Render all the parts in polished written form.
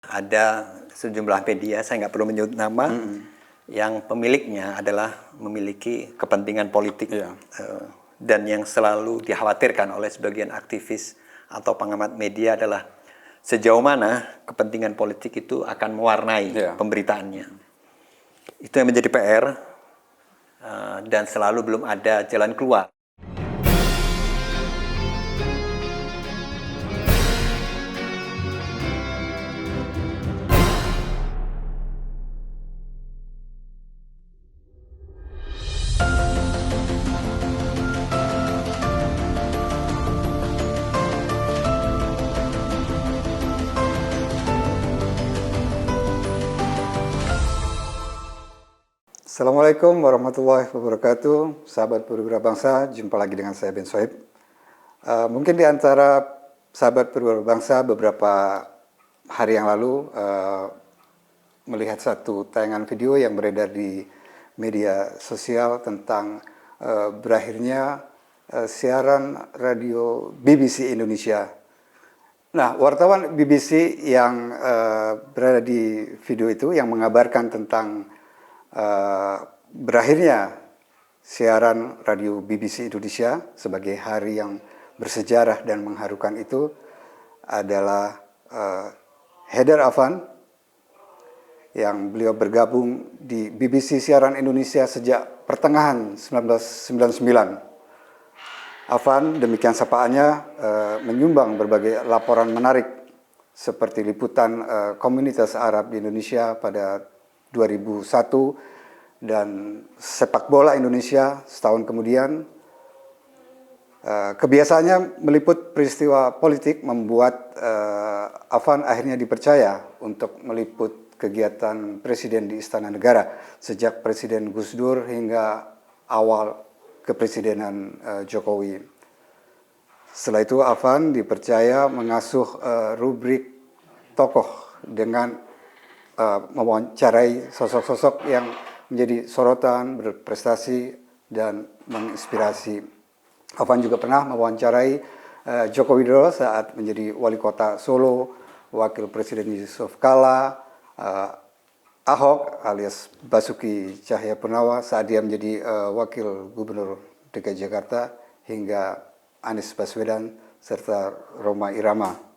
Ada sejumlah media, saya nggak perlu menyebut nama, yang pemiliknya adalah memiliki kepentingan politik, dan yang selalu dikhawatirkan oleh sebagian aktivis atau pengamat media adalah sejauh mana kepentingan politik itu akan mewarnai pemberitaannya. Itu yang menjadi PR, dan selalu belum ada jalan keluar. Assalamualaikum warahmatullahi wabarakatuh, sahabat Purwira Bangsa, jumpa lagi dengan saya Ben Soeb. Mungkin di antara sahabat Purwira Bangsa beberapa hari yang lalu melihat satu tayangan video yang beredar di media sosial tentang berakhirnya siaran radio BBC Indonesia. Nah, wartawan BBC yang berada di video itu yang mengabarkan tentang berakhirnya siaran radio BBC Indonesia sebagai hari yang bersejarah dan mengharukan itu adalah Haidar Afan, yang beliau bergabung di BBC Siaran Indonesia sejak pertengahan 1999. Afan, demikian sapaannya, menyumbang berbagai laporan menarik seperti liputan komunitas Arab di Indonesia pada 2001 dan sepak bola Indonesia setahun kemudian. Kebiasaannya meliput peristiwa politik membuat Afan akhirnya dipercaya untuk meliput kegiatan presiden di Istana Negara sejak Presiden Gus Dur hingga awal kepresidenan Jokowi. Setelah itu Afan dipercaya mengasuh rubrik tokoh dengan mewawancarai sosok-sosok yang menjadi sorotan, berprestasi, dan menginspirasi. Afan juga pernah mewawancarai Joko Widodo saat menjadi wali kota Solo, wakil presiden Yusuf Kala, Ahok alias Basuki Cahayapurnama saat dia menjadi wakil gubernur DKI Jakarta, hingga Anies Baswedan serta Rhoma Irama.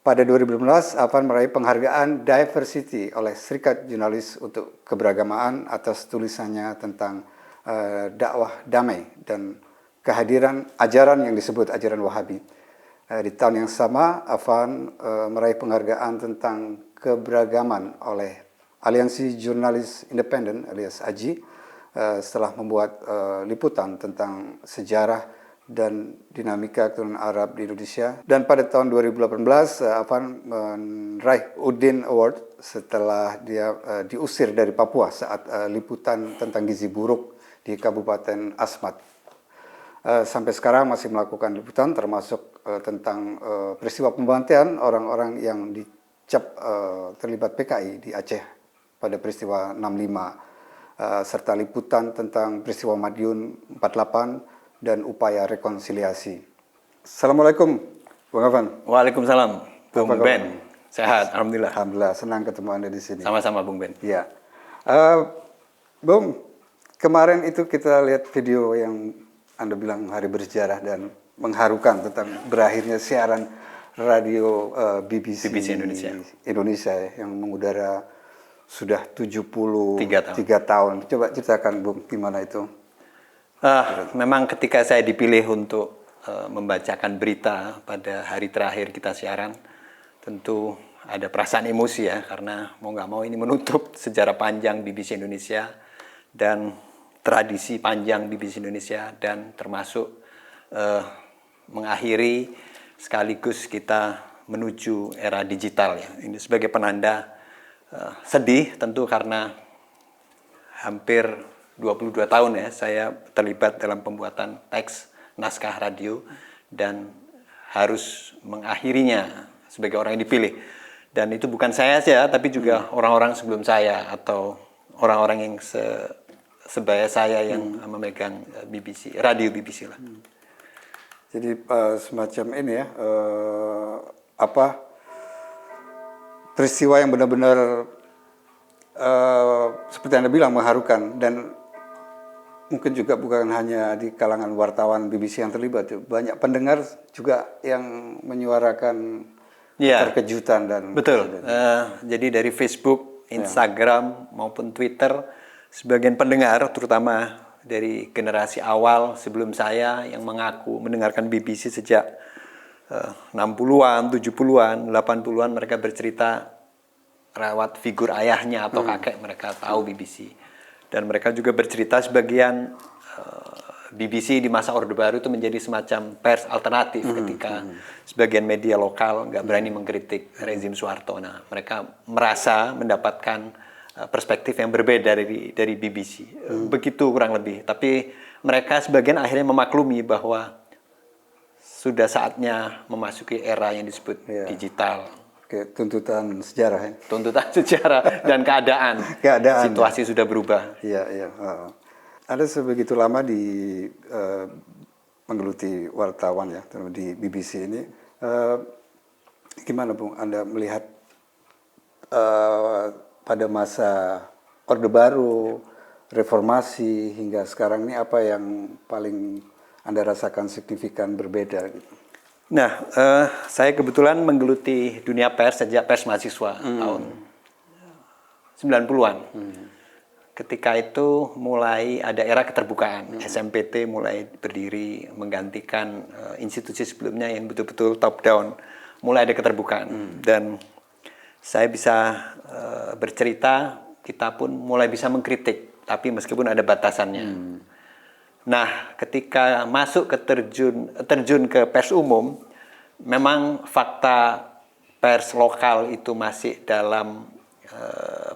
Pada 2015, Afan meraih penghargaan Diversity oleh Serikat Jurnalis untuk keberagamaan atas tulisannya tentang dakwah damai dan kehadiran ajaran yang disebut ajaran Wahabi. Di tahun yang sama, Afan meraih penghargaan tentang keberagaman oleh Aliansi Jurnalis Independen alias AJI setelah membuat liputan tentang sejarah dan dinamika keturunan Arab di Indonesia. Dan pada tahun 2018, Afan meraih Udin Award setelah dia diusir dari Papua saat liputan tentang gizi buruk di Kabupaten Asmat. Sampai sekarang masih melakukan liputan termasuk tentang peristiwa pembantaian orang-orang yang dicap terlibat PKI di Aceh pada peristiwa 65, serta liputan tentang peristiwa Madiun 48 dan upaya rekonsiliasi. Assalamualaikum, Bung Afan. Waalaikumsalam, Bung Ben. Sehat, alhamdulillah. Alhamdulillah, senang ketemu Anda di sini. Sama-sama, Bung Ben. Ya, Bung, kemarin itu kita lihat video yang Anda bilang hari bersejarah dan mengharukan tentang berakhirnya siaran radio BBC Indonesia yang mengudara sudah 73 tahun. Coba ceritakan, Bung, gimana itu? Memang ketika saya dipilih untuk membacakan berita pada hari terakhir kita siaran, tentu ada perasaan emosi ya, karena mau nggak mau ini menutup sejarah panjang BBC Indonesia dan tradisi panjang BBC Indonesia, dan termasuk mengakhiri sekaligus kita menuju era digital ya. Ini sebagai penanda sedih tentu, karena hampir 22 tahun ya saya terlibat dalam pembuatan teks naskah radio dan harus mengakhirinya sebagai orang yang dipilih. Dan itu bukan saya saja, tapi juga orang-orang sebelum saya atau orang-orang yang sebaya saya yang memegang BBC, radio BBC lah. Jadi semacam ini ya, peristiwa yang benar-benar seperti Anda bilang mengharukan, dan mungkin juga bukan hanya di kalangan wartawan BBC yang terlibat, banyak pendengar juga yang menyuarakan Iya, keterkejutan dan betul. Jadi dari Facebook, Instagram maupun Twitter, sebagian pendengar, terutama dari generasi awal sebelum saya yang mengaku mendengarkan BBC sejak 60-an, 70-an, 80-an, mereka bercerita rawat figur ayahnya atau kakek mereka tahu BBC. Dan mereka juga bercerita sebagian BBC di masa Orde Baru itu menjadi semacam pers alternatif ketika sebagian media lokal nggak berani mengkritik rezim Soeharto. Nah, mereka merasa mendapatkan perspektif yang berbeda dari BBC. Begitu kurang lebih. Tapi mereka sebagian akhirnya memaklumi bahwa sudah saatnya memasuki era yang disebut digital. Oke, tuntutan sejarah ya. Tuntutan sejarah dan keadaan. Situasi sudah berubah. Iya, iya. Anda sebegitu lama menggeluti wartawan ya, di BBC ini. Gimana Bung, Anda melihat pada masa Orde Baru, reformasi hingga sekarang ini, apa yang paling Anda rasakan signifikan berbeda gitu? Nah, saya kebetulan menggeluti dunia pers sejak pers mahasiswa tahun 90-an. Ketika itu mulai ada era keterbukaan. SMPT mulai berdiri menggantikan institusi sebelumnya yang betul-betul top down. Mulai ada keterbukaan. Dan saya bisa bercerita, kita pun mulai bisa mengkritik, tapi meskipun ada batasannya. Nah, ketika masuk ke terjun ke pers umum, memang fakta pers lokal itu masih dalam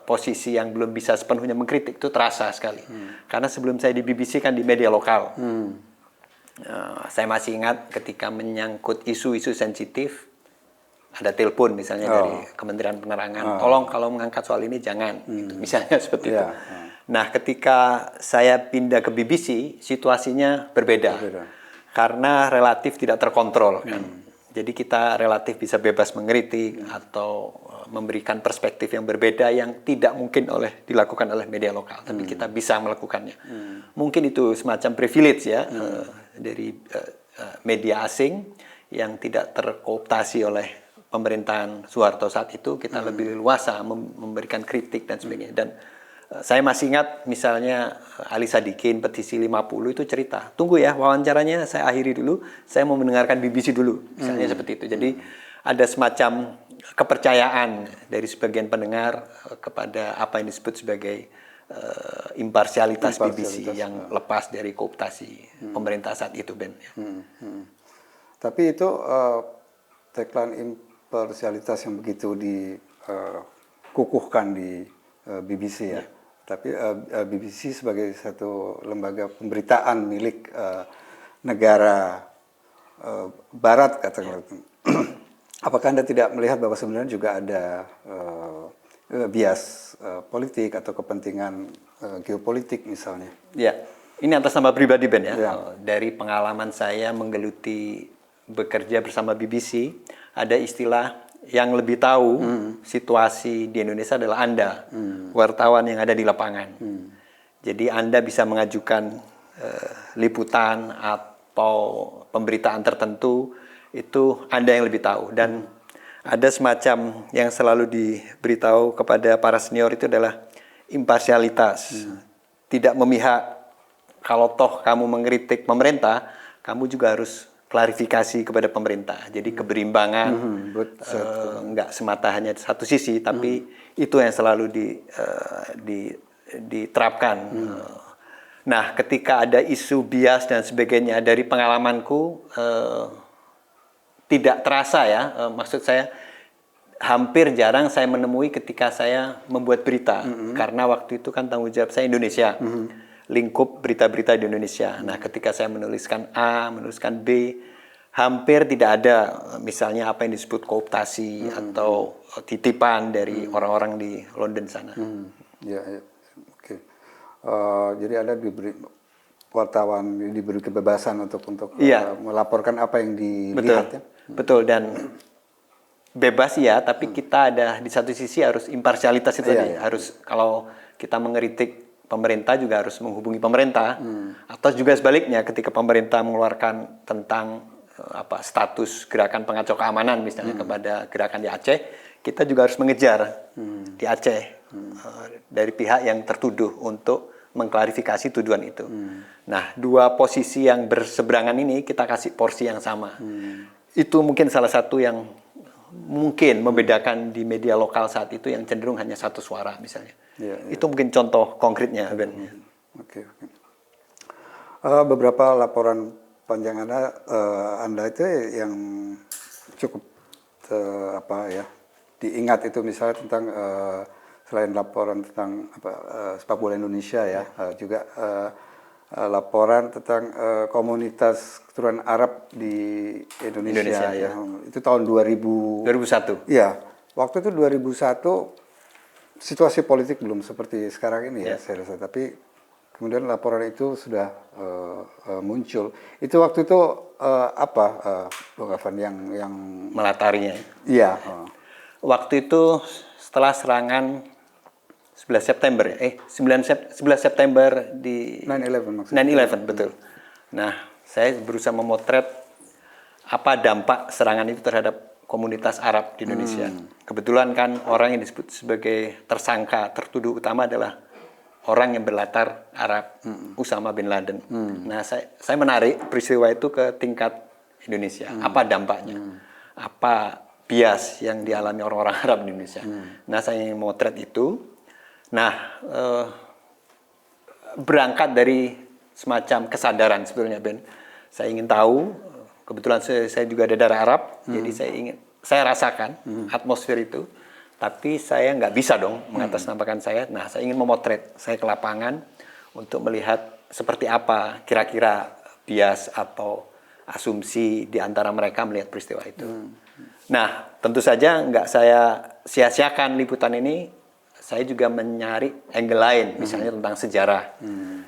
posisi yang belum bisa sepenuhnya mengkritik, itu terasa sekali. Karena sebelum saya di BBC kan di media lokal. Saya masih ingat ketika menyangkut isu-isu sensitif, ada telepon misalnya dari Kementerian Penerangan, tolong kalau mengangkat soal ini jangan, gitu. Misalnya seperti itu. Nah, ketika saya pindah ke BBC, situasinya berbeda. Karena relatif tidak terkontrol kan. Jadi kita relatif bisa bebas mengkritik atau memberikan perspektif yang berbeda yang tidak mungkin dilakukan oleh media lokal, tapi kita bisa melakukannya. Mungkin itu semacam privilege ya dari media asing yang tidak terkooptasi oleh pemerintahan Soeharto saat itu. Kita lebih luasa memberikan kritik dan sebagainya. Dan saya masih ingat misalnya Ali Sadikin petisi 50 itu cerita, tunggu ya wawancaranya saya akhiri dulu, saya mau mendengarkan BBC dulu, misalnya seperti itu. Jadi ada semacam kepercayaan dari sebagian pendengar kepada apa yang disebut sebagai imparsialitas BBC yang lepas dari kooptasi pemerintah saat itu, Ben. Tapi itu tagline imparsialitas yang begitu dikukuhkan di BBC ya. Tapi BBC sebagai satu lembaga pemberitaan milik negara Barat katakanlah. Apakah Anda tidak melihat bahwa sebenarnya juga ada bias politik atau kepentingan geopolitik misalnya? Ya, ini atas nama pribadi Ben ya. Dari pengalaman saya menggeluti bekerja bersama BBC, ada istilah yang lebih tahu situasi di Indonesia adalah Anda, wartawan yang ada di lapangan. Jadi Anda bisa mengajukan liputan atau pemberitaan tertentu, itu Anda yang lebih tahu. Dan ada semacam yang selalu diberitahu kepada para senior itu adalah imparsialitas. Tidak memihak. Kalau toh kamu mengkritik pemerintah, kamu juga harus klarifikasi kepada pemerintah. Jadi keberimbangan, nggak semata hanya satu sisi, tapi itu yang selalu diterapkan. Nah, ketika ada isu bias dan sebagainya, dari pengalamanku tidak terasa ya, maksud saya hampir jarang saya menemui ketika saya membuat berita, karena waktu itu kan tanggung jawab saya Indonesia. Lingkup berita-berita di Indonesia. Nah, ketika saya menuliskan A, menuliskan B, hampir tidak ada misalnya apa yang disebut kooptasi atau titipan dari orang-orang di London sana. Ya. Oke. Jadi Anda wartawan diberi kebebasan untuk melaporkan apa yang dilihat ya. Betul, dan bebas ya, tapi kita ada di satu sisi harus imparsialitas itu tadi. Harus kalau kita mengkritik pemerintah juga harus menghubungi pemerintah. Atau juga sebaliknya ketika pemerintah mengeluarkan tentang status gerakan pengacau keamanan misalnya kepada gerakan di Aceh, kita juga harus mengejar di Aceh dari pihak yang tertuduh untuk mengklarifikasi tuduhan itu. Nah, dua posisi yang berseberangan ini kita kasih porsi yang sama. Itu mungkin salah satu yang mungkin membedakan di media lokal saat itu yang cenderung hanya satu suara misalnya. Itu mungkin contoh konkretnya, Ben. Oke. Beberapa laporan panjang Anda itu yang cukup diingat itu misalnya tentang selain laporan tentang sepak bola Indonesia ya, juga laporan tentang komunitas keturunan Arab di Indonesia ya. Itu tahun 2001. Iya, waktu itu 2001 situasi politik belum seperti sekarang ini ya, saya rasa. Tapi kemudian laporan itu sudah muncul. Itu waktu itu Bung Afan yang melatarinya. Iya. Waktu itu setelah serangan 11 September ya. 11 September di 9/11 maksudnya. 9/11 betul. Nah, saya berusaha memotret apa dampak serangan itu terhadap komunitas Arab di Indonesia. Kebetulan kan orang yang disebut sebagai tersangka tertuduh utama adalah orang yang berlatar Arab, Usama bin Laden. Nah, saya menarik peristiwa itu ke tingkat Indonesia. Apa dampaknya? Apa bias yang dialami orang-orang Arab di Indonesia? Nah, saya ingin memotret itu. Nah, berangkat dari semacam kesadaran sebetulnya, Ben. Saya ingin tahu, kebetulan saya juga ada darah Arab, jadi saya rasakan atmosfer itu, tapi saya nggak bisa dong mengatasnamakan saya. Nah, saya ingin memotret, saya ke lapangan untuk melihat seperti apa kira-kira bias atau asumsi di antara mereka melihat peristiwa itu. Nah, tentu saja nggak saya sia-siakan liputan ini. Saya juga mencari angle lain, misalnya tentang sejarah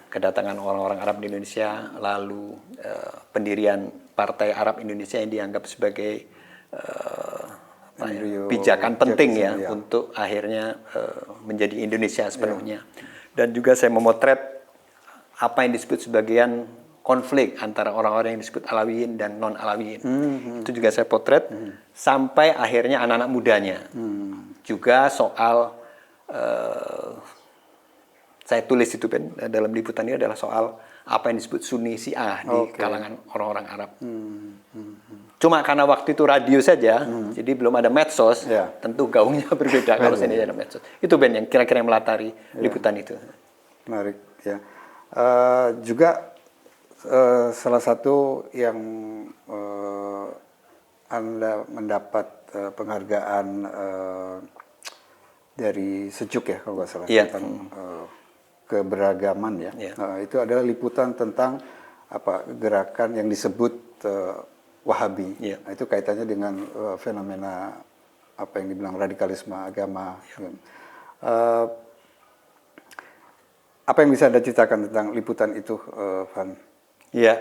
kedatangan orang-orang Arab di Indonesia, lalu pendirian Partai Arab Indonesia yang dianggap sebagai pijakan penting ya untuk akhirnya menjadi Indonesia sepenuhnya. Dan juga saya memotret apa yang disebut sebagian konflik antara orang-orang yang disebut Alawiyin dan non-Alawiyin. Itu juga saya potret sampai akhirnya anak-anak mudanya. Juga soal saya tulis itu Ben dalam liputan ini adalah soal apa yang disebut Sunni Syiah di kalangan orang-orang Arab. Cuma karena waktu itu radio saja, jadi belum ada medsos, tentu gaungnya berbeda kalau ini ada medsos. Itu Ben yang kira-kira yang melatari liputan itu. Menarik ya. Juga salah satu yang Anda mendapat penghargaan dari Sejuk ya kalau nggak salah tentang keberagaman ya. Itu adalah liputan tentang gerakan yang disebut Wahabi. Nah, itu kaitannya dengan fenomena apa yang dibilang radikalisme agama. Apa yang bisa Anda ceritakan tentang liputan itu, Van? Iya.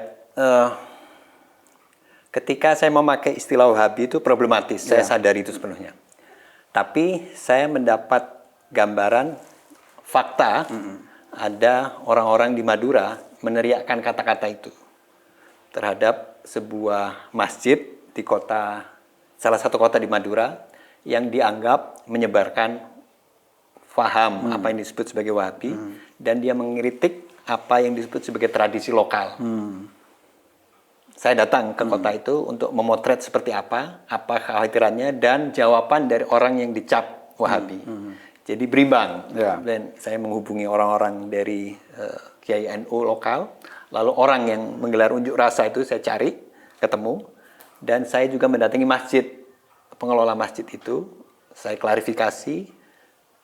Ketika saya memakai istilah Wahabi itu problematis. Saya sadari itu sepenuhnya. Tapi saya mendapat gambaran fakta ada orang-orang di Madura meneriakkan kata-kata itu terhadap sebuah masjid di salah satu kota di Madura yang dianggap menyebarkan faham apa yang disebut sebagai Wahabi dan dia mengkritik apa yang disebut sebagai tradisi lokal. Saya datang ke kota itu untuk memotret seperti apa kekhawatirannya dan jawaban dari orang yang dicap Wahabi. Jadi berimbang. Dan saya menghubungi orang-orang dari Kiai NU lokal, lalu orang yang menggelar unjuk rasa itu saya cari, ketemu, dan saya juga mendatangi masjid, pengelola masjid itu, saya klarifikasi,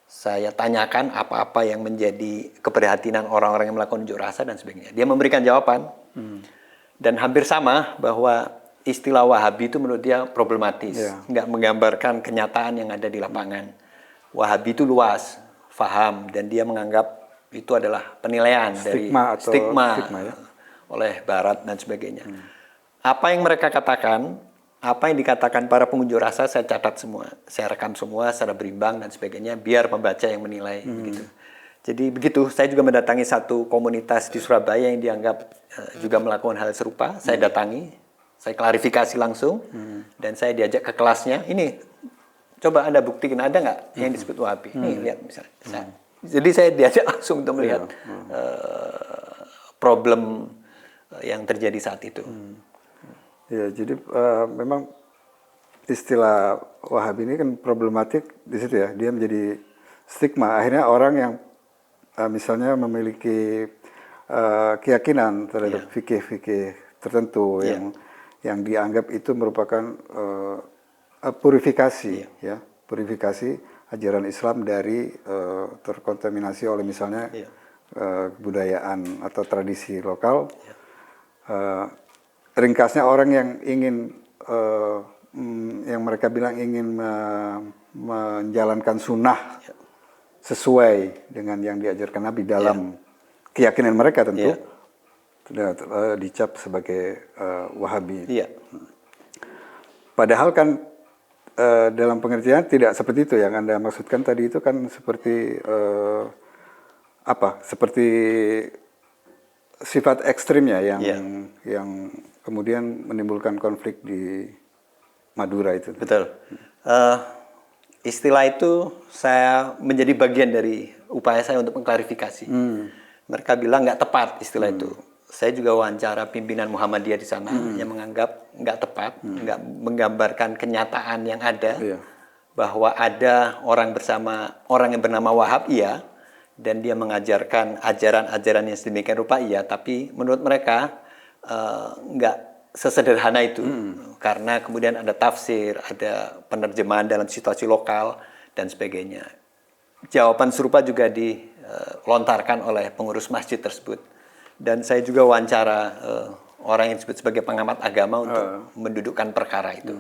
saya tanyakan apa-apa yang menjadi keprihatinan orang-orang yang melakukan unjuk rasa dan sebagainya. Dia memberikan jawaban. Dan hampir sama bahwa istilah Wahabi itu menurut dia problematis, nggak menggambarkan kenyataan yang ada di lapangan. Wahabi itu luas, faham, dan dia menganggap itu adalah penilaian dari stigma oleh Barat dan sebagainya. Apa yang mereka katakan apa yang dikatakan para pengunjuk rasa saya catat semua, saya rekam semua secara berimbang dan sebagainya, biar pembaca yang menilai gitu. Jadi begitu, saya juga mendatangi satu komunitas di Surabaya yang dianggap juga melakukan hal serupa. Saya datangi, saya klarifikasi langsung, dan saya diajak ke kelasnya. Ini, coba Anda buktikan, ada nggak yang disebut Wahabi? Nih, lihat misalnya. Jadi saya diajak langsung untuk melihat problem yang terjadi saat itu. Ya, jadi memang istilah Wahabi ini kan problematik di situ ya. Dia menjadi stigma. Akhirnya orang yang misalnya memiliki keyakinan terhadap fikih-fikih tertentu yang dianggap itu merupakan purifikasi, ya, purifikasi ajaran Islam dari terkontaminasi oleh misalnya kebudayaan atau tradisi lokal. Ringkasnya orang yang ingin yang mereka bilang ingin menjalankan sunnah sesuai dengan yang diajarkan Nabi dalam keyakinan mereka tentu sudah dicap sebagai Wahabi. Padahal kan dalam pengertian tidak seperti itu yang Anda maksudkan tadi itu kan seperti seperti sifat ekstrimnya yang kemudian menimbulkan konflik di Madura itu. Betul. Istilah itu saya menjadi bagian dari upaya saya untuk mengklarifikasi. Mereka bilang nggak tepat istilah itu. Saya juga wawancara pimpinan Muhammadiyah di sana yang menganggap nggak tepat, nggak menggambarkan kenyataan yang ada, bahwa ada orang yang bernama Wahab, dan dia mengajarkan ajaran-ajaran yang sedemikian rupa, tapi menurut mereka nggak sesederhana itu, karena kemudian ada tafsir, ada penerjemahan dalam situasi lokal dan sebagainya. Jawaban serupa juga dilontarkan oleh pengurus masjid tersebut, dan saya juga wawancara orang yang disebut sebagai pengamat agama untuk mendudukkan perkara itu.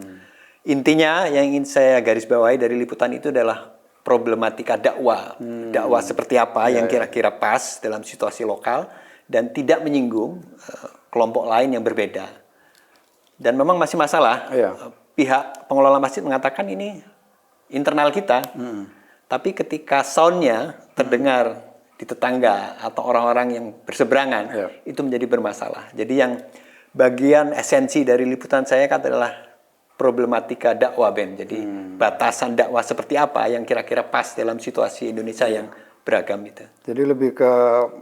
Intinya yang ingin saya garis bawahi dari liputan itu adalah problematika dakwah, dakwah seperti apa yang kira-kira pas dalam situasi lokal dan tidak menyinggung kelompok lain yang berbeda. Dan memang masih masalah. Pihak pengelola masjid mengatakan ini internal kita. Tapi ketika soundnya terdengar di tetangga atau orang-orang yang berseberangan, itu menjadi bermasalah. Jadi yang bagian esensi dari liputan saya adalah problematika dakwah, Ben. Jadi batasan dakwah seperti apa yang kira-kira pas dalam situasi Indonesia yang beragam itu. Jadi lebih ke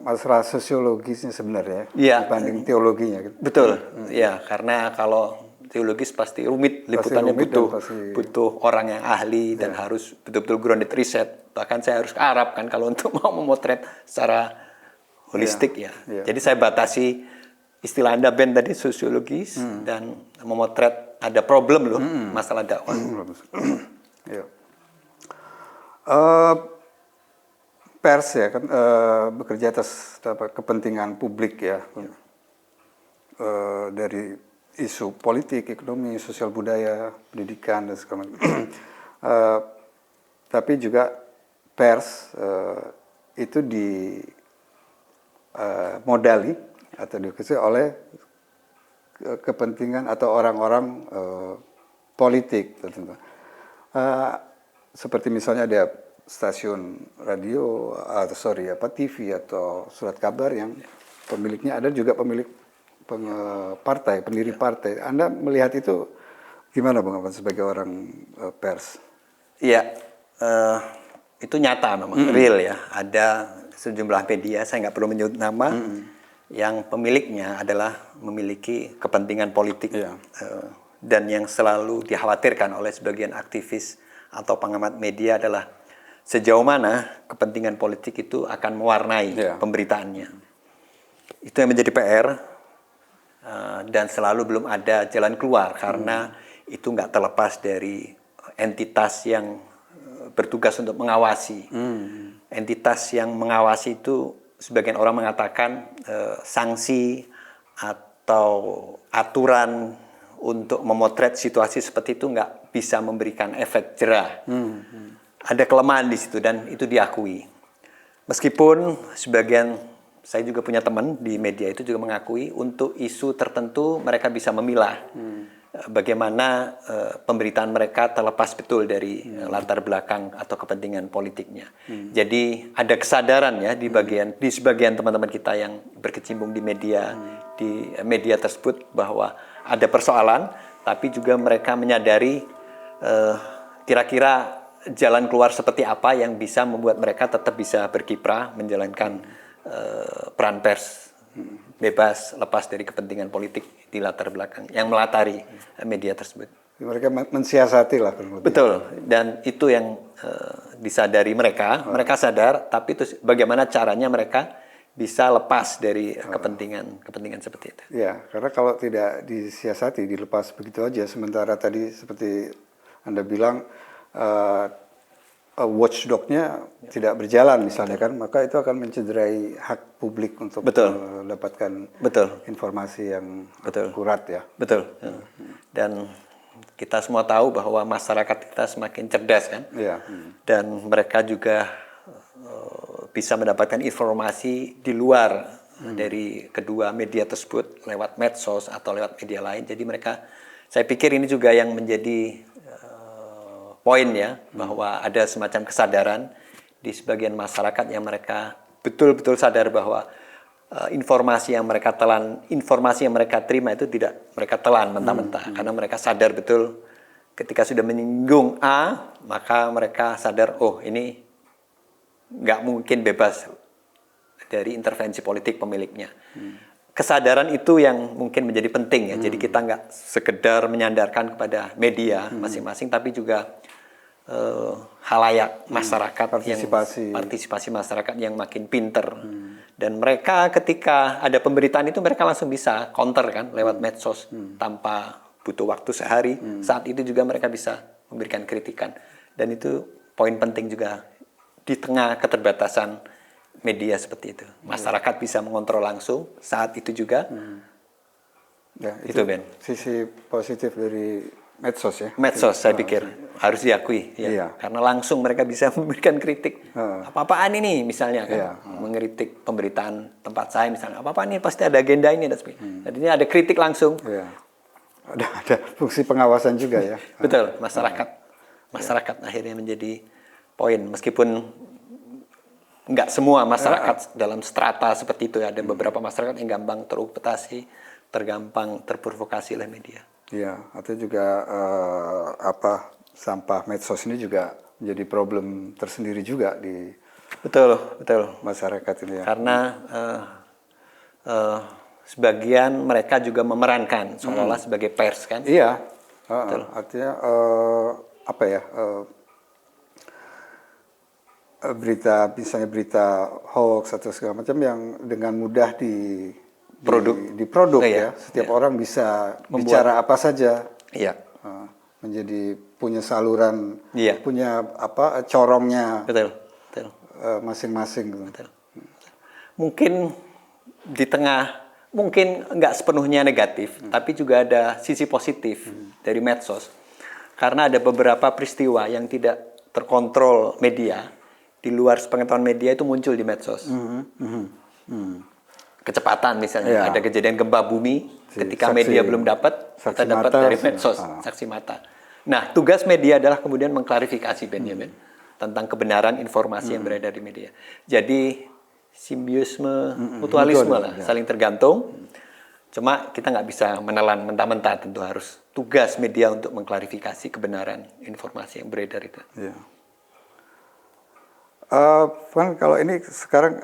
masalah sosiologisnya sebenarnya dibanding teologinya. Betul, karena kalau teologis pasti rumit, liputannya butuh orang yang ahli dan harus betul-betul grounded riset. Bahkan saya harus ke Arab kan kalau untuk mau memotret secara holistik Jadi saya batasi istilah Anda Ben tadi sosiologis dan memotret ada problem loh masalah dakwah. Pers ya kan bekerja atas kepentingan publik dari isu politik, ekonomi, sosial budaya, pendidikan dan segala macam. Tapi juga pers itu modali atau dikasih oleh kepentingan atau orang-orang politik tertentu. Seperti misalnya ada stasiun radio TV atau surat kabar yang pemiliknya ada juga pemilik partai, pendiri partai. Anda melihat itu gimana Bang Afan sebagai orang pers? Iya, itu nyata memang real ya. Ada sejumlah media, saya nggak perlu menyebut nama, yang pemiliknya adalah memiliki kepentingan politik dan yang selalu dikhawatirkan oleh sebagian aktivis atau pengamat media adalah sejauh mana kepentingan politik itu akan mewarnai pemberitaannya. Itu yang menjadi PR dan selalu belum ada jalan keluar karena itu nggak terlepas dari entitas yang bertugas untuk mengawasi. Entitas yang mengawasi itu sebagian orang mengatakan sanksi atau aturan untuk memotret situasi seperti itu nggak bisa memberikan efek jerah. Ada kelemahan di situ dan itu diakui. Meskipun sebagian, saya juga punya teman di media itu juga mengakui untuk isu tertentu mereka bisa memilah. bagaimana pemberitaan mereka terlepas betul dari latar belakang atau kepentingan politiknya. Jadi ada kesadaran ya di sebagian teman-teman kita yang berkecimpung di media tersebut bahwa ada persoalan, tapi juga mereka menyadari kira-kira jalan keluar seperti apa yang bisa membuat mereka tetap bisa berkiprah menjalankan peran pers bebas, lepas dari kepentingan politik di latar belakang yang melatari media tersebut. Mereka mensiasati lah kurang lebih. Betul, dan itu yang disadari mereka. Mereka sadar, tapi itu bagaimana caranya mereka bisa lepas dari kepentingan seperti itu. Ya, karena kalau tidak disiasati, dilepas begitu aja. Sementara tadi seperti Anda bilang, watchdog-nya tidak berjalan misalnya kan, maka itu akan mencederai hak publik untuk mendapatkan informasi yang akurat ya. Betul. Dan kita semua tahu bahwa masyarakat kita semakin cerdas kan, dan mereka juga bisa mendapatkan informasi di luar dari kedua media tersebut lewat medsos atau lewat media lain. Jadi saya pikir ini juga yang menjadi poin ya, bahwa ada semacam kesadaran di sebagian masyarakat yang mereka betul-betul sadar bahwa informasi yang mereka terima itu tidak mereka telan mentah-mentah, karena mereka sadar betul ketika sudah menyinggung A, maka mereka sadar, oh ini nggak mungkin bebas dari intervensi politik pemiliknya. Kesadaran itu yang mungkin menjadi penting ya. Jadi kita nggak sekedar menyandarkan kepada media masing-masing, tapi juga halayak masyarakat, partisipasi masyarakat yang makin pinter. Dan mereka ketika ada pemberitaan itu mereka langsung bisa counter kan lewat medsos tanpa butuh waktu sehari. Saat itu juga mereka bisa memberikan kritikan. Dan itu poin penting juga di tengah keterbatasan media seperti itu. Masyarakat bisa mengontrol langsung saat itu juga. Ya, itu Ben. Sisi positif dari medsos ya. Medsos saya pikir harus diakui ya. Iya. Karena langsung mereka bisa memberikan kritik. Apa-apaan ini misalnya kan, mengkritik pemberitaan tempat saya misalnya. Apa-apaan ini pasti ada agenda ini dan sebagainya. Jadi ini ada kritik langsung. Iya. Ada fungsi pengawasan juga ya. Betul, masyarakat akhirnya menjadi poin, meskipun nggak semua masyarakat dalam strata seperti itu. Ada beberapa masyarakat yang gampang terupetasi, tergampang terprovokasi oleh media. Iya, atau juga sampah medsos ini juga menjadi problem tersendiri juga di betul masyarakat ini ya. Karena sebagian mereka juga memerankan seolah-olah sebagai pers kan. Iya, artinya misalnya berita hoax atau segala macam yang dengan mudah diproduk ya. Setiap orang bisa bicara apa saja. Iya. Menjadi punya saluran, punya corongnya. Betul. Masing-masing. Betul. Mungkin di tengah, mungkin nggak sepenuhnya negatif, tapi juga ada sisi positif dari medsos. Karena ada beberapa peristiwa yang tidak terkontrol media, di luar sepengetahuan media itu muncul di medsos. Kecepatan misalnya, ada kejadian gempa bumi, ketika media belum dapat, kita dapat dari medsos, saksi mata. Nah, tugas media adalah kemudian mengklarifikasi Ben, tentang kebenaran informasi yang beredar di media. Jadi simbiosme, mutualisme lah, saling tergantung. Cuma kita nggak bisa menelan mentah-mentah, tentu harus tugas media untuk mengklarifikasi kebenaran informasi yang beredar itu. Iya. Kan kalau ini sekarang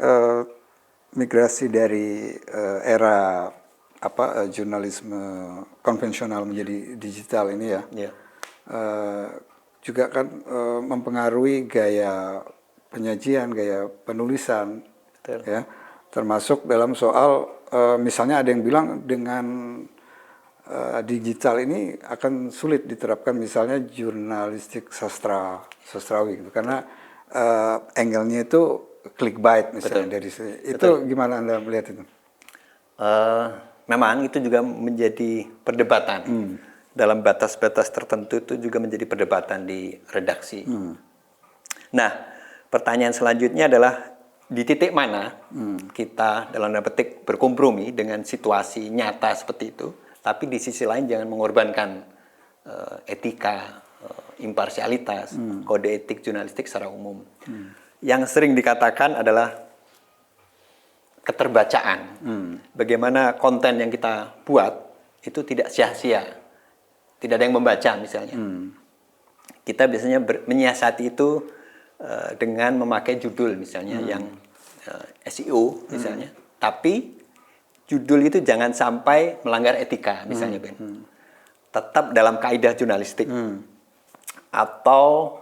migrasi dari era jurnalisme konvensional menjadi digital ini ya, juga kan mempengaruhi gaya penyajian, gaya penulisan, ya, termasuk dalam soal misalnya ada yang bilang dengan digital ini akan sulit diterapkan misalnya jurnalistik sastrawi gitu, karena angle-nya itu clickbait misalnya. Dari itu gimana Anda melihat itu? Memang itu juga menjadi perdebatan. Dalam batas-batas tertentu itu juga menjadi perdebatan di redaksi. Nah, pertanyaan selanjutnya adalah di titik mana kita dalam tanda petik berkompromi dengan situasi nyata seperti itu, Tapi di sisi lain jangan mengorbankan etika, imparsialitas, kode etik jurnalistik secara umum. Yang sering dikatakan adalah keterbacaan. Bagaimana konten yang kita buat itu tidak sia-sia. Tidak ada yang membaca misalnya. Kita biasanya menyiasati itu dengan memakai judul misalnya yang SEO misalnya. Tapi judul itu jangan sampai melanggar etika misalnya Ben. Tetap dalam kaidah jurnalistik. Atau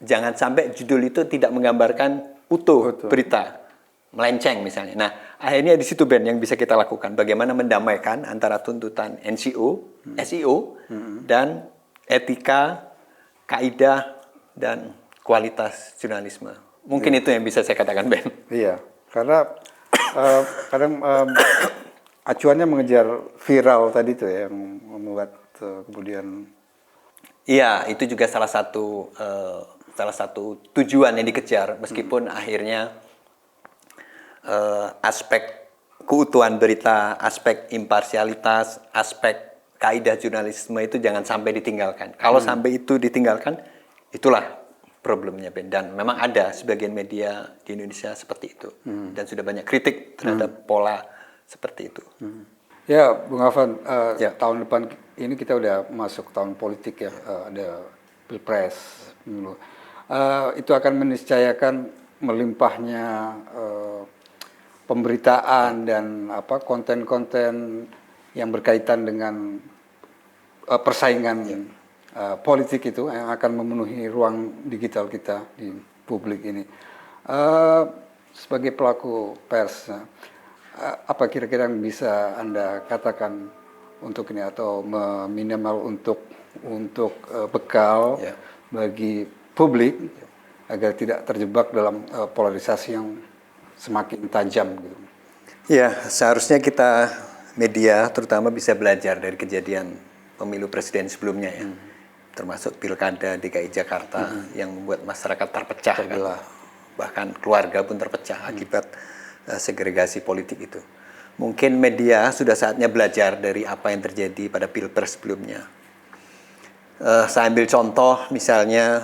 jangan sampai judul itu tidak menggambarkan utuh berita, melenceng misalnya. Nah, akhirnya di situ Ben yang bisa kita lakukan. Bagaimana mendamaikan antara tuntutan SEO, dan etika, kaidah, dan kualitas jurnalisme. Mungkin itu yang bisa saya katakan Ben. Iya, karena kadang acuannya mengejar viral tadi tuh ya, yang membuat kemudian. Iya, itu juga salah satu tujuan yang dikejar, meskipun akhirnya aspek keutuhan berita, aspek imparsialitas, aspek kaidah jurnalisme itu jangan sampai ditinggalkan. Kalau sampai itu ditinggalkan, itulah problemnya Ben. Dan memang ada sebagian media di Indonesia seperti itu, dan sudah banyak kritik terhadap pola seperti itu. Ya, Bung Afan, tahun depan ini kita udah masuk tahun politik ya, ada pilpres, pemilu. Itu akan meniscayakan melimpahnya pemberitaan dan konten-konten yang berkaitan dengan persaingan politik itu yang akan memenuhi ruang digital kita di publik ini. Sebagai pelaku pers, apa kira-kira yang bisa Anda katakan untuk ini, atau minimal untuk bekal bagi publik agar tidak terjebak dalam polarisasi yang semakin tajam gitu. Ya, seharusnya kita media terutama bisa belajar dari kejadian pemilu presiden sebelumnya ya. Termasuk pilkada DKI Jakarta yang membuat masyarakat terpecah, kan? Bahkan keluarga pun terpecah akibat segregasi politik itu. Mungkin media sudah saatnya belajar dari apa yang terjadi pada pilpres sebelumnya. Saya ambil contoh, misalnya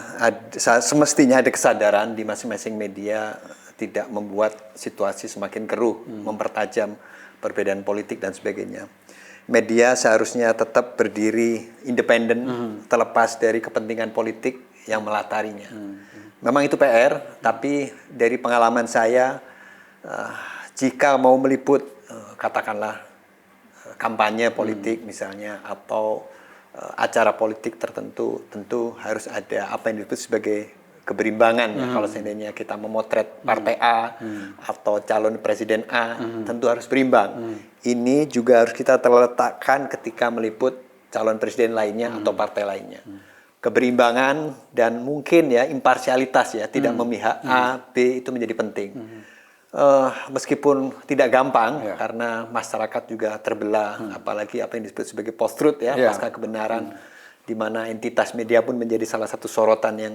semestinya ada kesadaran di masing-masing media tidak membuat situasi semakin keruh, mempertajam perbedaan politik dan sebagainya. Media seharusnya tetap berdiri independen, terlepas dari kepentingan politik yang melatarinya. Memang itu PR, tapi dari pengalaman saya, jika mau meliput katakanlah kampanye politik misalnya, atau acara politik tertentu, tentu harus ada apa yang disebut sebagai keberimbangan. Kalau seandainya kita memotret partai A atau calon presiden A, tentu harus berimbang. Ini juga harus kita terletakkan ketika meliput calon presiden lainnya atau partai lainnya. Keberimbangan dan mungkin ya imparsialitas ya, tidak memihak A, B itu menjadi penting. Meskipun tidak gampang karena masyarakat juga terbelah, apalagi apa yang disebut sebagai post-truth ya, pasca kebenaran, di mana entitas media pun menjadi salah satu sorotan yang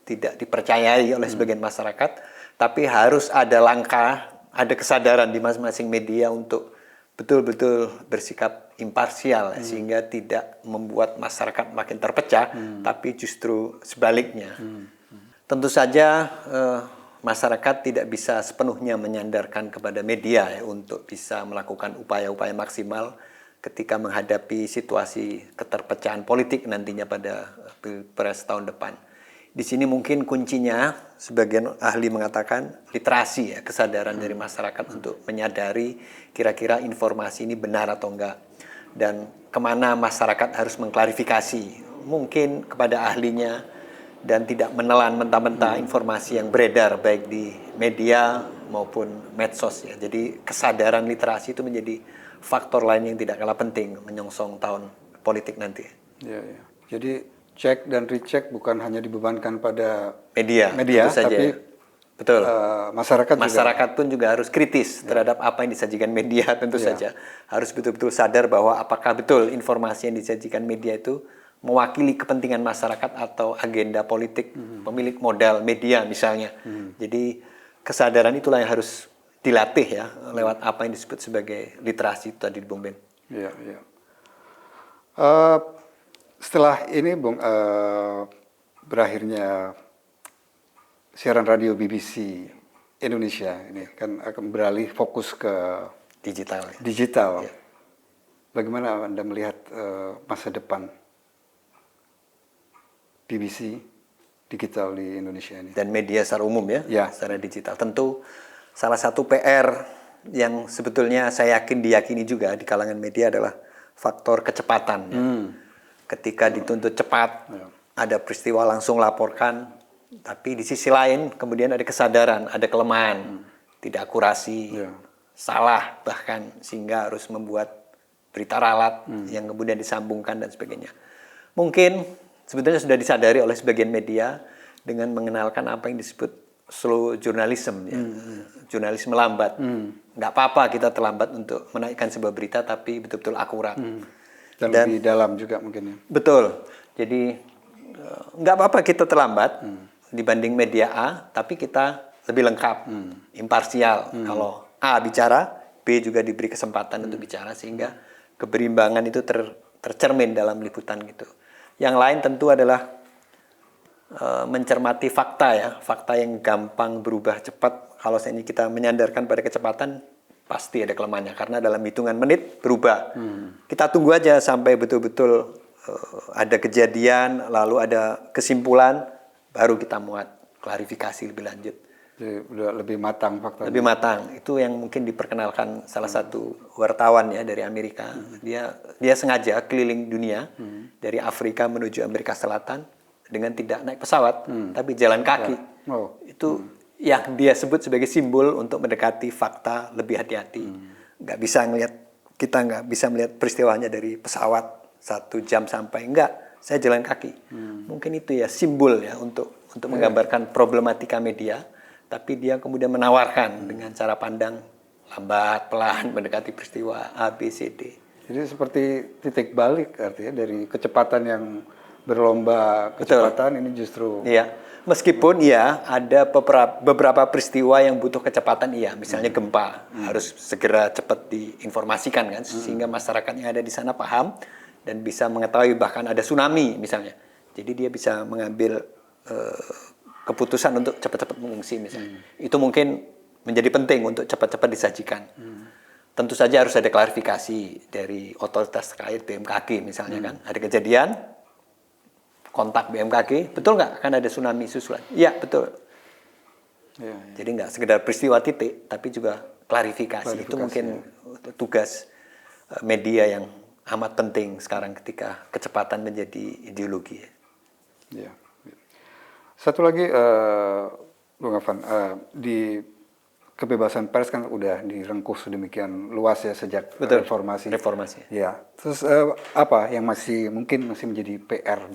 tidak dipercayai oleh sebagian masyarakat. Tapi harus ada langkah, ada kesadaran di masing-masing media untuk betul-betul bersikap imparsial, sehingga tidak membuat masyarakat makin terpecah, tapi justru sebaliknya. Tentu saja masyarakat tidak bisa sepenuhnya menyandarkan kepada media ya, untuk bisa melakukan upaya-upaya maksimal ketika menghadapi situasi keterpecahan politik nantinya pada pilpres tahun depan. Di sini mungkin kuncinya, sebagian ahli mengatakan literasi ya, kesadaran dari masyarakat untuk menyadari kira-kira informasi ini benar atau enggak, dan kemana masyarakat harus mengklarifikasi, mungkin kepada ahlinya, dan tidak menelan mentah-mentah informasi yang beredar baik di media maupun medsos ya. Jadi kesadaran literasi itu menjadi faktor lain yang tidak kalah penting menyongsong tahun politik nanti. Ya. Jadi cek dan recheck bukan hanya dibebankan pada media saja. Tapi betul. Masyarakat pun juga harus kritis terhadap apa yang disajikan media, tentu saja. Harus betul-betul sadar bahwa apakah betul informasi yang disajikan media itu mewakili kepentingan masyarakat atau agenda politik pemilik modal media misalnya. Jadi kesadaran itulah yang harus dilatih ya, lewat apa yang disebut sebagai literasi tadi, Bung Ben. Iya. Eh, setelah ini, Bung, berakhirnya siaran radio BBC Indonesia ini kan akan beralih fokus ke Digital. digital. Ya. Bagaimana Anda melihat masa depan BBC digital di Indonesia ini? Dan media secara umum ya, Ya. secara digital. Tentu salah satu PR yang sebetulnya saya yakin diyakini juga di kalangan media adalah faktor kecepatan. Ya. Ketika dituntut cepat, ada peristiwa langsung laporkan, tapi di sisi lain kemudian ada kesadaran, ada kelemahan, tidak akurasi, salah bahkan, sehingga harus membuat berita ralat yang kemudian disambungkan dan sebagainya. Mungkin sebetulnya sudah disadari oleh sebagian media dengan mengenalkan apa yang disebut slow journalism, ya. Jurnalisme lambat. Nggak apa-apa kita terlambat untuk menaikkan sebuah berita, tapi betul-betul akurat. Dan lebih dalam juga mungkin ya. Betul. Jadi nggak apa-apa kita terlambat dibanding media A, tapi kita lebih lengkap, imparsial. Kalau A bicara, B juga diberi kesempatan untuk bicara, sehingga keberimbangan itu tercermin dalam liputan gitu. Yang lain tentu adalah mencermati fakta ya, fakta yang gampang berubah cepat. Kalau ini kita menyandarkan pada kecepatan, pasti ada kelemahannya karena dalam hitungan menit berubah. Kita tunggu aja sampai betul-betul ada kejadian, lalu ada kesimpulan, baru kita muat klarifikasi lebih lanjut. Jadi udah lebih matang faktanya. Lebih matang. Itu yang mungkin diperkenalkan salah satu wartawan ya dari Amerika. Dia sengaja keliling dunia dari Afrika menuju Amerika Selatan dengan tidak naik pesawat, tapi jalan kaki. Itu yang dia sebut sebagai simbol untuk mendekati fakta lebih hati-hati. Kita nggak bisa melihat peristiwanya dari pesawat 1 jam sampai, enggak. Saya jalan kaki. Mungkin itu ya simbol ya untuk menggambarkan problematika media. Tapi dia kemudian menawarkan dengan cara pandang lambat, pelan, mendekati peristiwa A, B, C, D. Jadi seperti titik balik artinya dari kecepatan yang berlomba kecepatan. Betul. Ini justru. Iya, meskipun ya ada beberapa peristiwa yang butuh kecepatan, iya, misalnya gempa harus segera cepat diinformasikan kan, sehingga masyarakat yang ada di sana paham dan bisa mengetahui, bahkan ada tsunami misalnya. Jadi dia bisa mengambil keputusan untuk cepat-cepat mengungsi misalnya. Itu mungkin menjadi penting untuk cepat-cepat disajikan. Tentu saja harus ada klarifikasi dari otoritas terkait, BMKG misalnya kan. Ada kejadian, kontak BMKG, betul nggak akan ada tsunami susulan? Iya, betul. Ya. Jadi nggak sekedar peristiwa titik, tapi juga klarifikasi. Itu mungkin tugas media yang amat penting sekarang ketika kecepatan menjadi ideologi. Ya. Satu lagi, Bung Afan, di kebebasan pers kan udah direngkuh sedemikian luas ya sejak reformasi. Ya. Terus apa yang mungkin masih menjadi PR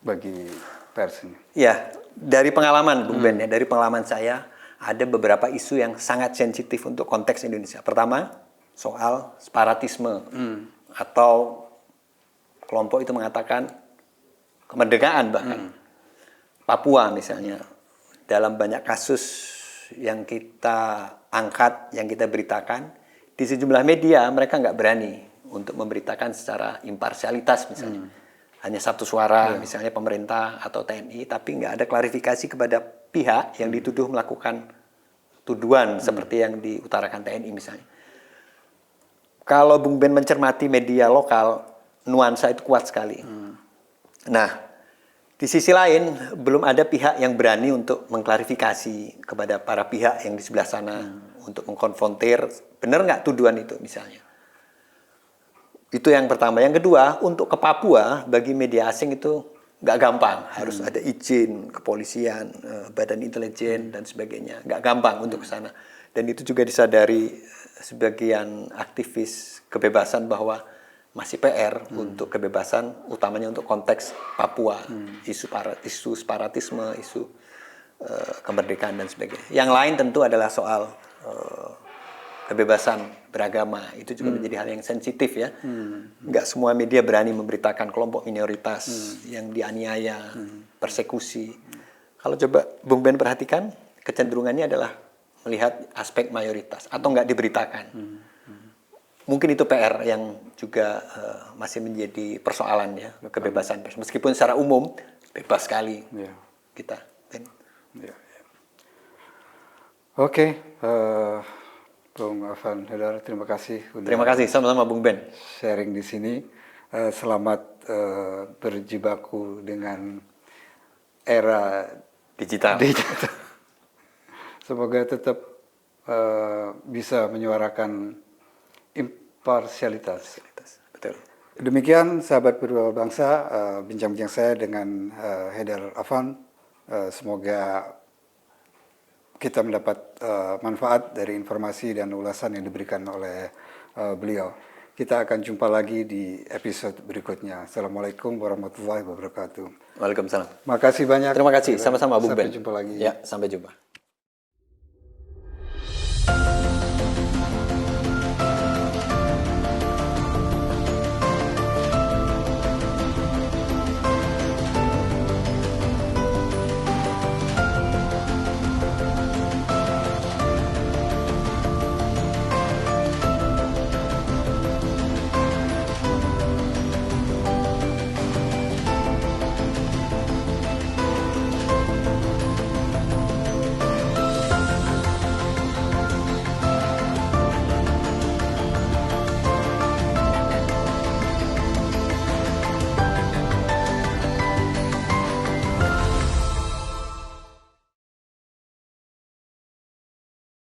bagi pers ini? Ya, dari pengalaman Bung Ben ya, dari pengalaman saya ada beberapa isu yang sangat sensitif untuk konteks Indonesia. Pertama, soal separatisme atau kelompok itu mengatakan kemerdekaan bahkan. Papua misalnya, dalam banyak kasus yang kita angkat, yang kita beritakan, di sejumlah media mereka nggak berani untuk memberitakan secara imparsialitas misalnya. Hanya satu suara, misalnya pemerintah atau TNI, tapi nggak ada klarifikasi kepada pihak yang dituduh melakukan tuduhan seperti yang diutarakan TNI misalnya. Kalau Bung Ben mencermati media lokal, nuansa itu kuat sekali. Nah, di sisi lain, belum ada pihak yang berani untuk mengklarifikasi kepada para pihak yang di sebelah sana untuk mengkonfrontir, benar nggak tuduhan itu misalnya. Itu yang pertama. Yang kedua, untuk ke Papua, bagi media asing itu nggak gampang. Harus ada izin kepolisian, badan intelijen, dan sebagainya. Nggak gampang untuk ke sana. Dan itu juga disadari sebagian aktivis kebebasan bahwa masih PR untuk kebebasan, utamanya untuk konteks Papua, isu separatisme, isu kemerdekaan dan sebagainya. Yang lain tentu adalah soal kebebasan beragama, itu juga menjadi hal yang sensitif ya. Nggak semua media berani memberitakan kelompok minoritas yang dianiaya, persekusi. Kalau coba Bung Ben perhatikan, kecenderungannya adalah melihat aspek mayoritas atau nggak diberitakan. mungkin itu PR yang juga masih menjadi persoalan ya, kebebasan pers. Meskipun secara umum bebas sekali kita. Ya. Oke, Bung Afan Haidar, terima kasih. Terima kasih, sama-sama Bung Ben. Sharing di sini. Selamat berjibaku dengan era Digital. Semoga tetap bisa menyuarakan imparsialitas. Betul. Demikian sahabat Berdua Bangsa, bincang-bincang saya dengan Haidar Afan. Semoga kita mendapat manfaat dari informasi dan ulasan yang diberikan oleh beliau. Kita akan jumpa lagi di episode berikutnya. Assalamualaikum warahmatullahi wabarakatuh. Waalaikumsalam. Makasih banyak. Terima kasih, sama-sama Bung Ben. Sampai jumpa lagi. Ya, sampai jumpa.